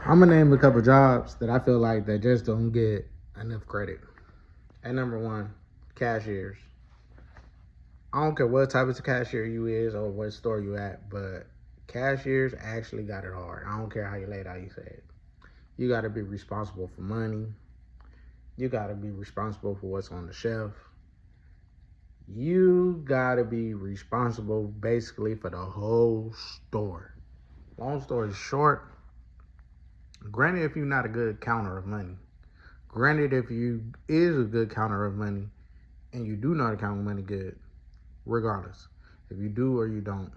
I'm gonna name a couple jobs that I feel like that just don't get enough credit. At number one, cashiers. I don't care what type of cashier you is or what store you at, but cashiers actually got it hard. I don't care how you lay it out, you say it. You gotta be responsible for money. You gotta be responsible for what's on the shelf. You gotta be responsible basically for the whole store. Long story short, granted if you're not a good counter of money, granted if you is a good counter of money and you do know how to count money good, regardless, if you do or you don't,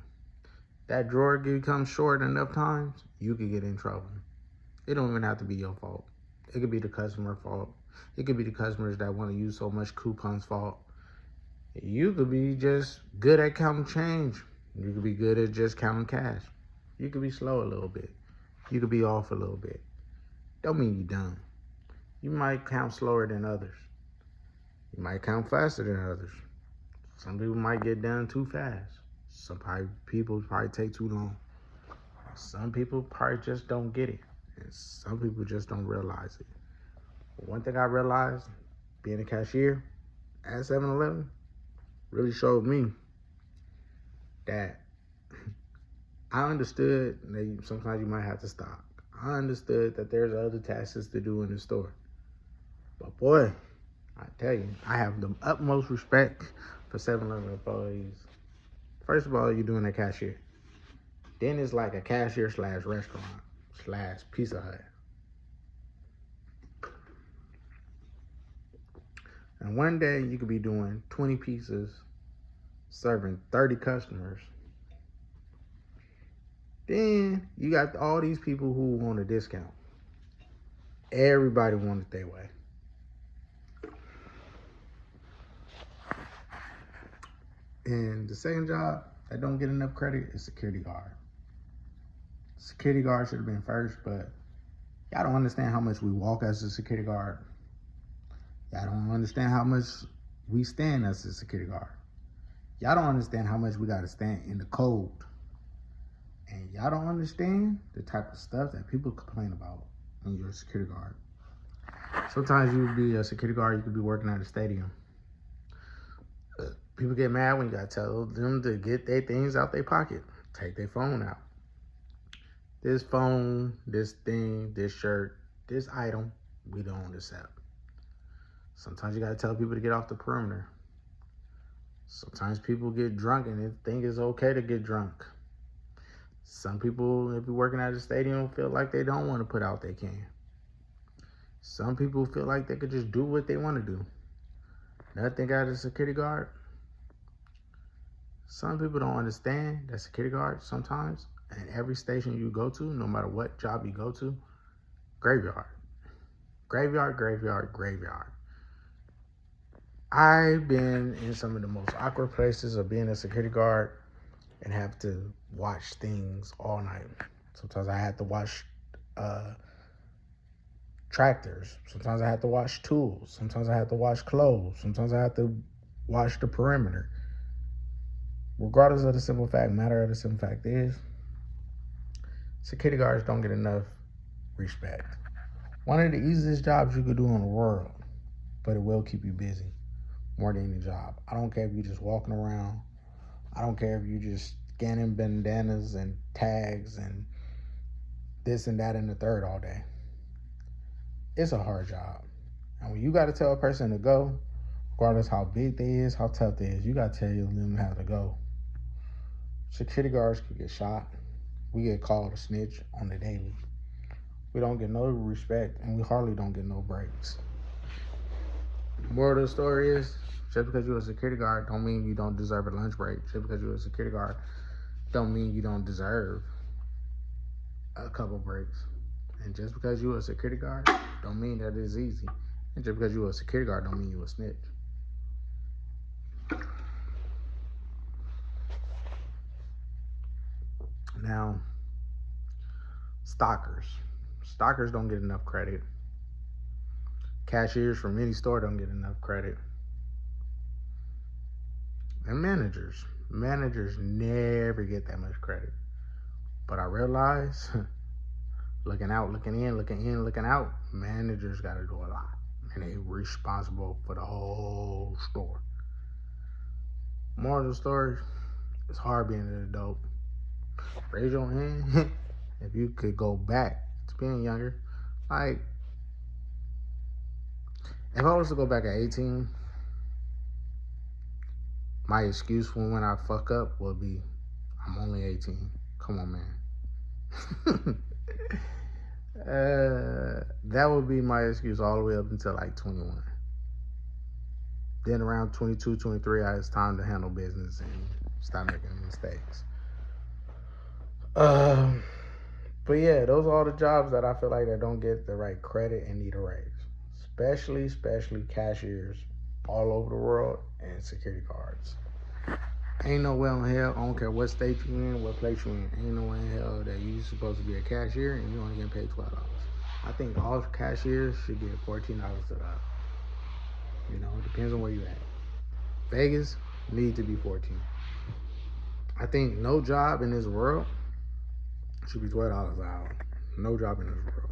that drawer becomes short enough times, you could get in trouble. It don't even have to be your fault. It could be the customer fault. It could be the customers that want to use so much coupons fault. You could be just good at counting change. You could be good at just counting cash. You could be slow a little bit. You could be off a little bit. Don't mean you dumb. You might count slower than others. You might count faster than others. Some people might get done too fast. Some people probably take too long. Some people probably just don't get it. And some people just don't realize it. One thing I realized, being a cashier at 7-Eleven, really showed me that I understood that sometimes you might have to stop. I understood that there's other tasks to do in the store. But boy, I tell you, I have the utmost respect for 7-Eleven employees. First of all, you're doing a cashier. Then it's like a cashier / restaurant / Pizza Hut. And one day you could be doing 20 pieces, serving 30 customers. Then you got all these people who want a discount. Everybody wants it their way. And the second job that don't get enough credit is security guard. Security guard should have been first, but y'all don't understand how much we walk as a security guard. Y'all don't understand how much we stand as a security guard. Y'all don't understand how much we gotta stand in the cold. And y'all don't understand the type of stuff that people complain about when you're a security guard. Sometimes you be a security guard, you could be working at a stadium. People get mad when you gotta tell them to get their things out their pocket, take their phone out. This phone, this thing, this shirt, this item, we don't accept. Sometimes you gotta tell people to get off the perimeter. Sometimes people get drunk and they think it's okay to get drunk. Some people, if you're working at a stadium, feel like they don't want to put out they can. Some people feel like they could just do what they want to do. Nothing as a security guard. Some people don't understand that security guard sometimes, at every station you go to, no matter what job you go to, graveyard. Graveyard, graveyard, graveyard. I've been in some of the most awkward places of being a security guard and have to watch things all night. Sometimes I had to watch tractors. Sometimes I had to watch tools. Sometimes I had to watch clothes. Sometimes I had to watch the perimeter. Regardless of the simple fact, matter of the simple fact is, security guards don't get enough respect. One of the easiest jobs you could do in the world, but it will keep you busy more than any job. I don't care if you're just walking around. I don't care if you're just scanning bandanas and tags and this and that and the third all day. It's a hard job. And when you got to tell a person to go, regardless how big they is, how tough they is, you got to tell them how to go. Security guards could get shot. We get called a snitch on the daily. We don't get no respect, and we hardly don't get no breaks. Moral of the story is, just because you're a security guard don't mean you don't deserve a lunch break. Just because you're a security guard don't mean you don't deserve a couple breaks. And just because you're a security guard don't mean that it's easy. And just because you're a security guard don't mean you're a snitch. Now, stockers. Stockers don't get enough credit. Cashiers from any store don't get enough credit. And managers. Managers never get that much credit. But I realize looking out, looking in, looking in, looking out. Managers got to do a lot, and they responsible for the whole store. Moral of the story: it's hard being an adult. Raise your hand if you could go back to being younger. Like, if I was to go back at 18, my excuse for when I fuck up would be, I'm only 18. Come on, man. That would be my excuse all the way up until like 21. Then around 22, 23, it's time to handle business and stop making mistakes. But yeah, those are all the jobs that I feel like that don't get the right credit and need a raise. Especially cashiers all over the world and security guards. Ain't no way in hell, I don't care what state you in, what place you in, ain't no way in hell that you supposed to be a cashier and you only getting paid $12. I think all cashiers should get $14 to the hour. You know, it depends on where you at. Vegas need to be 14. I think no job in this world should be $12 an hour. No job in this world.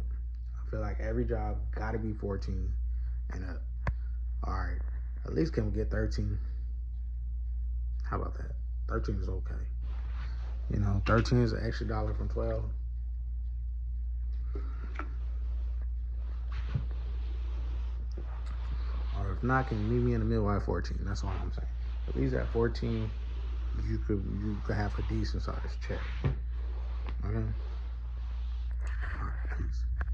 I feel like every job gotta be 14 and up. Alright, at least can we get 13? How about that? 13 is okay. You know, 13 is an extra dollar from 12. Or if not, can you meet me in the middle at 14? That's all I'm saying. At least at 14, you could have a decent sized check. Okay?